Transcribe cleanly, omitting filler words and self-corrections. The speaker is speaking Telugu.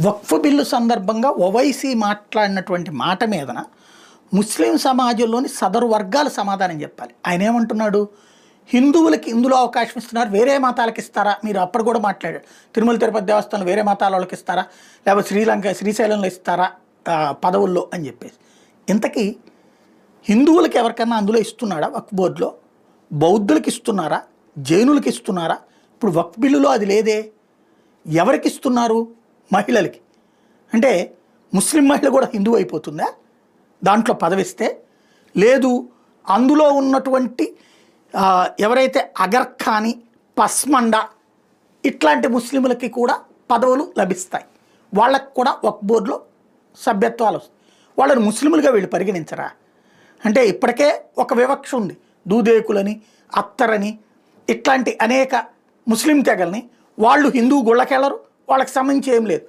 వక్ఫ్ బిల్లు సందర్భంగా ఓవైసీ మాట్లాడినటువంటి మాట మీదన ముస్లిం సమాజంలోని సదరు వర్గాలు సమాధానం చెప్పాలి. ఆయన ఏమంటున్నాడు? హిందువులకి ఇందులో అవకాశం ఇస్తున్నారు, వేరే మతాలకు ఇస్తారా? మీరు అప్పుడు కూడా మాట్లాడారు. తిరుమల తిరుపతి దేవస్థానం వేరే మతాల వాళ్ళకి ఇస్తారా, లేకపోతే శ్రీశైలంలో ఇస్తారా పదవుల్లో అని చెప్పేసి. ఇంతకీ హిందువులకి ఎవరికన్నా అందులో ఇస్తున్నాడా? వక్ఫ్ బోర్డులో బౌద్ధులకి ఇస్తున్నారా, జైనులకి ఇస్తున్నారా? ఇప్పుడు వక్ఫ్ బిల్లులో అది లేదే. ఎవరికి ఇస్తున్నారు? మహిళలకి. అంటే ముస్లిం మహిళ కూడా హిందువు అయిపోతుందా దాంట్లో పదవిస్తే? లేదు, అందులో ఉన్నటువంటి ఎవరైతే అగర్ఖాని, పస్మండ ఇట్లాంటి ముస్లింలకి కూడా పదవులు లభిస్తాయి. వాళ్ళకు కూడా వక్ఫ్ బోర్డులో సభ్యత్వాలు వస్తాయి. వాళ్ళని ముస్లింలుగా వీళ్ళు పరిగణించరా? అంటే ఇప్పటికే ఒక వివక్ష ఉంది. దూదేకులని, అత్తరని ఇట్లాంటి అనేక ముస్లిం తెగల్ని వాళ్ళు హిందూ గుళ్ళకెళ్ళరు, వాళ్ళకి సంబంధించి ఏం లేదు.